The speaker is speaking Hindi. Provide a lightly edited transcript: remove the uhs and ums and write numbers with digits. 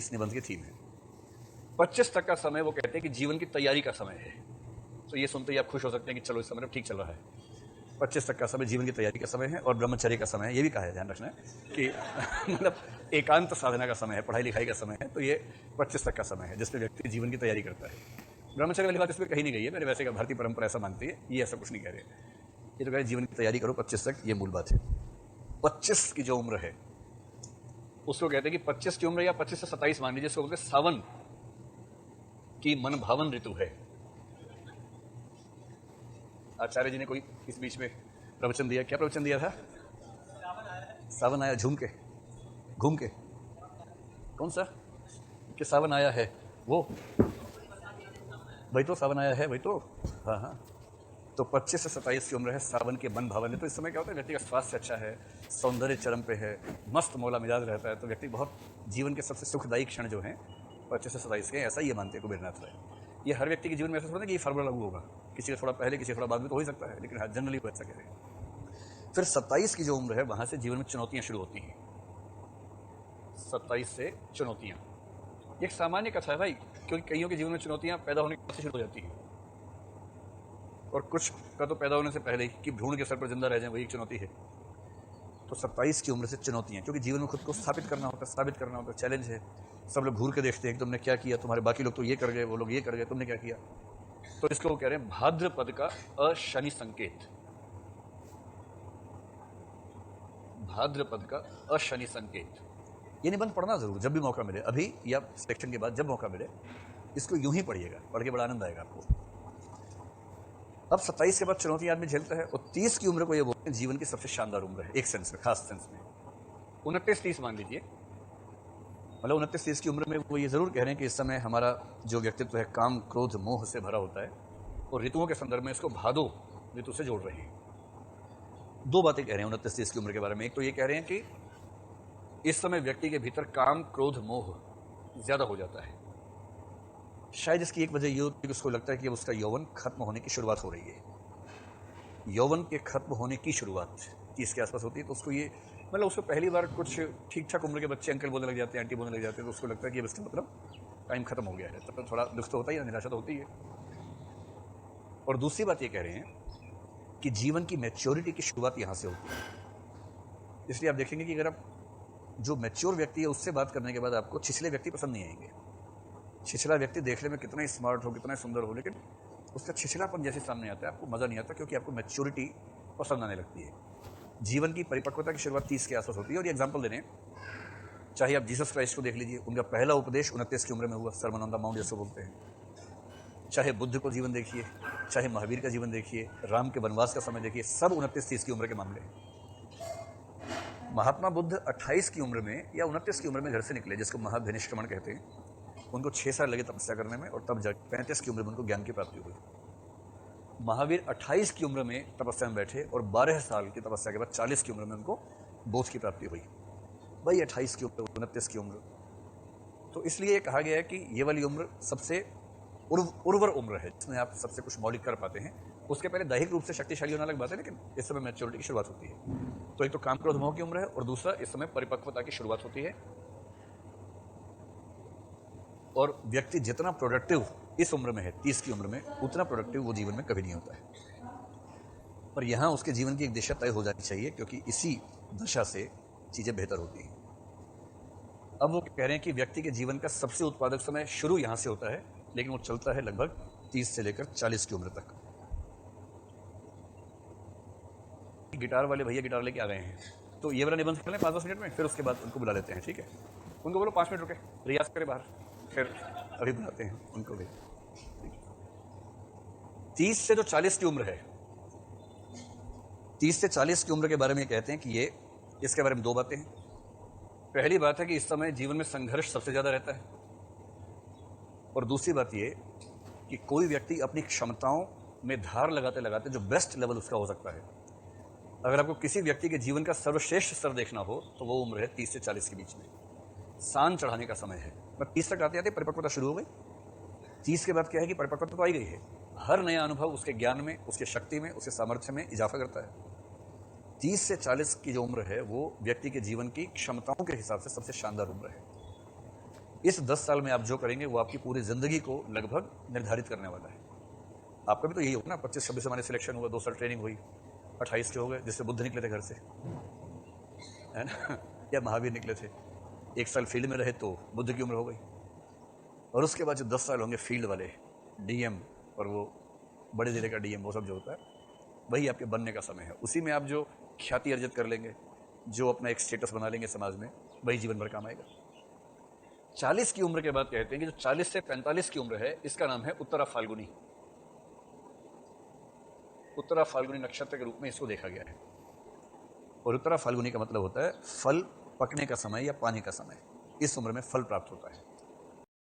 इस निबंध की थीम है। 25 तक का समय वो कहते हैं कि जीवन की तैयारी का समय है। तो ये सुनते ही आप खुश हो सकते हैं कि चलो इस समय ठीक चल रहा है। 25 तक का समय जीवन की तैयारी का समय है और ब्रह्मचर्य का समय है। ये भी कहा है, ध्यान रखना है कि मतलब एकांत साधना का समय है, पढ़ाई लिखाई का समय है। तो ये 25 तक का समय है जिसमें व्यक्ति जीवन की तैयारी करता है। ब्रह्मचर्य वाली बात इसमें कहीं नहीं गई है, मेरे वैसे का भारतीय परंपरा ऐसा मानती है, ये ऐसा कुछ नहीं कह रहे। ये तो कह रहे जीवन की तैयारी करो 25 तक, ये मूल बात है। 25 की जो उम्र है उसको कहते हैं कि 25 की उम्र या 25 से 27 मान लीजिए, इसको बोलते हैं सावन की मन भावन ऋतु है। आचार्य जी ने कोई इस बीच में प्रवचन दिया, क्या प्रवचन दिया था? सावन आया झूम के, घूम के, कौन सा कि सावन आया है वो, वही तो सावन आया है, वही तो, हाँ हाँ। तो 25 से 27 की उम्र है, सावन के मन भावन है। तो इस समय क्या होता है, व्यक्ति का स्वास्थ्य अच्छा है, सौंदर्य चरम पे है, मस्त मौला मिजाज रहता है। तो व्यक्ति बहुत जीवन के सबसे सुखदायी क्षण जो हैं 25 से 27 के, ऐसा ही मानते हैं कुबेरनाथ राय। ये हर व्यक्ति के जीवन में ऐसा थोड़ा कि ये फार्मूला लागू होगा, किसी का थोड़ा पहले किसी का थोड़ा बाद में तो हो ही सकता है, लेकिन हाँ जनरली वो ऐसा कह रहे हैं। फिर 27 की जो उम्र है वहां से जीवन में चुनौतियां शुरू होती हैं। 27 से चुनौतियां एक सामान्य कथा है भाई, क्योंकि कईयों के जीवन में चुनौतियां पैदा होने के बाद से शुरू हो जाती हैं और कुछ का तो पैदा होने से पहले ही कि भ्रूण के सर पर जिंदा रह जाए, वही एक चुनौती है। तो 27 की उम्र से चुनौतियां, क्योंकि जीवन में खुद को स्थापित करना होता है, साबित करना होता है, चैलेंज है। सब लोग घूर के देखते हैं कि तुमने क्या किया, तुम्हारे बाकी लोग तो ये कर गए, वो लोग ये कर गए, तुमने क्या किया। तो इसको वो कह रहे हैं भाद्रपद का अशनि संकेत। भाद्रपद का अशनि संकेत, ये निबंध पढ़ना जरूर जब भी मौका मिले, अभी या सेक्शन के बाद जब मौका मिले इसको यूं ही पढ़िएगा, पढ़ के बड़ा आनंद आएगा आपको। अब 27 के बाद चुनौती आदमी झेलता है और 30 की उम्र को ये बोलते हैं जीवन की सबसे शानदार उम्र है, एक सेंस में, खास सेंस में। 29-30 मान लीजिए, मतलब 29-30 की उम्र में वो ये जरूर कह रहे हैं कि इस समय हमारा जो व्यक्तित्व है काम क्रोध मोह से भरा होता है, और ऋतुओं के संदर्भ में इसको भादो ऋतु से जोड़ रहे हैं। दो बातें कह रहे हैं 29-30 की उम्र के बारे में। एक तो ये कह रहे हैं कि इस समय व्यक्ति के भीतर काम क्रोध मोह ज्यादा हो जाता है। शायद इसकी एक वजह ये होती है कि उसको लगता है कि अब उसका यौवन खत्म होने की शुरुआत हो रही है। यौवन के खत्म होने की शुरुआत 30 के आसपास होती है, तो उसको ये मतलब उसको पहली बार कुछ ठीक ठाक उम्र के बच्चे अंकल बोलने लग जाते हैं, आंटी बोलने लग जाते हैं, तो उसको लगता है कि अब इसका मतलब टाइम खत्म हो गया है। तो थोड़ा दुख तो होता ही है, निराशा तो होती है। और दूसरी बात ये कह रहे हैं कि जीवन की मैच्योरिटी की शुरुआत यहाँ से होती है। इसलिए आप देखेंगे कि अगर आप जो मैच्योर व्यक्ति है उससे बात करने के बाद आपको छिछले व्यक्ति पसंद नहीं आएंगे। छिछला व्यक्ति देखने में कितना ही स्मार्ट हो, कितना ही सुंदर हो, लेकिन उसका छिछलापन जैसे सामने आता है आपको मजा नहीं आता, क्योंकि आपको मैच्योरिटी पसंद आने लगती है। जीवन की परिपक्वता की शुरुआत 30 के आसपास होती है। और ये एग्जाम्पल दे रहे हैं, चाहे आप जीसस क्राइस्ट को देख लीजिए, उनका पहला उपदेश 29 की उम्र में हुआ, सर्मन ऑन द माउंट जैसे बोलते हैं। चाहे बुद्ध को जीवन देखिए, चाहे महावीर का जीवन देखिए, राम के वनवास का समय देखिए, सब 29-30 की उम्र के मामले हैं। महात्मा बुद्ध 28 की उम्र में या 29 की उम्र में घर से निकले, जिसको महाभिनिष्क्रमण कहते हैं। उनको 6 साल लगे तपस्या करने में, और तब जाकर 35 की उम्र में उनको ज्ञान की प्राप्ति हुई। महावीर 28 की उम्र में तपस्या में बैठे और 12 साल की तपस्या के बाद 40 की उम्र में उनको बोध की प्राप्ति हुई। भाई 28 की उम्र, 29 की उम्र, तो इसलिए कहा गया है कि ये वाली उम्र सबसे उर्वर उम्र है, जिसमें आप सबसे कुछ मौलिक कर पाते हैं। उसके पहले दैहिक रूप से शक्तिशाली होना अलग बात है, लेकिन इस समय मैच्योरिटी की शुरुआत होती है। तो एक तो काम क्रोध मोह की उम्र है, और दूसरा इस समय परिपक्वता की शुरुआत होती है। और व्यक्ति जितना प्रोडक्टिव इस उम्र में है, 30 की उम्र में, उतना प्रोडक्टिव वो जीवन में कभी नहीं होता है। पर यहां उसके जीवन की एक दिशा तय हो जानी चाहिए, क्योंकि इसी दशा से चीजें बेहतर होती हैं। अब वो कह रहे हैं कि व्यक्ति के जीवन का सबसे उत्पादक समय शुरू यहां से होता है, लेकिन वो चलता है लगभग 30 से लेकर 40 की उम्र तक। गिटार वाले भैया गिटार लेके आ गए हैं, तो ये वाला निबंध कर लें 5-10 मिनट में, फिर उसके बाद उनको बुला लेते हैं, ठीक है? उनको बोलो 5 मिनट रुके, रियाज करें बाहर, फिर अभी बुलाते हैं उनको भी। 30 से जो 40 की उम्र है, 30 से 40 की उम्र के बारे में कहते हैं कि ये, इसके बारे में दो बातें हैं। पहली बात है कि इस समय जीवन में संघर्ष सबसे ज्यादा रहता है, और दूसरी बात ये कि कोई व्यक्ति अपनी क्षमताओं में धार लगाते लगाते जो बेस्ट लेवल उसका हो सकता है। अगर आपको किसी व्यक्ति के जीवन का सर्वश्रेष्ठ स्तर देखना हो तो वो उम्र है 30 से 40 के बीच में। सान चढ़ाने का समय है। पर 30 तक आते आते परिपक्वता शुरू हो गई। 30 के बाद क्या है कि परिपक्वता तो आई गई है। हर नया अनुभव उसके ज्ञान में, उसके शक्ति में, उसके सामर्थ्य में इजाफा करता है। 30 से 40 की जो उम्र है वो व्यक्ति के जीवन की क्षमताओं के हिसाब से सबसे शानदार उम्र है। इस 10 साल में आप जो करेंगे वो आपकी पूरी ज़िंदगी को लगभग निर्धारित करने वाला है। आपका भी तो यही होगा ना, 25-26 हमारे सिलेक्शन हुआ, 2 साल ट्रेनिंग हुई, 28 के हो गए, जिससे बुद्ध निकले थे घर से, है ना, या महावीर निकले थे। 1 साल फील्ड में रहे तो बुद्ध की उम्र हो गई, और उसके बाद जो 10 साल होंगे फील्ड वाले, डीएम और वो बड़े ज़िले का डीएम, वो सब जो होता है, वही आपके बनने का समय है। उसी में आप जो ख्याति अर्जित कर लेंगे, जो अपना एक स्टेटस बना लेंगे समाज में, वही जीवन भर काम आएगा। 40 की उम्र के बाद कहते हैं कि जो 40 से 45 की उम्र है, इसका नाम है उत्तरा फाल्गुनी। उत्तरा फाल्गुनी नक्षत्र के रूप में इसको देखा गया है। और उत्तरा फाल्गुनी का मतलब होता है फल पकने का समय या पाने का समय। इस उम्र में फल प्राप्त होता है।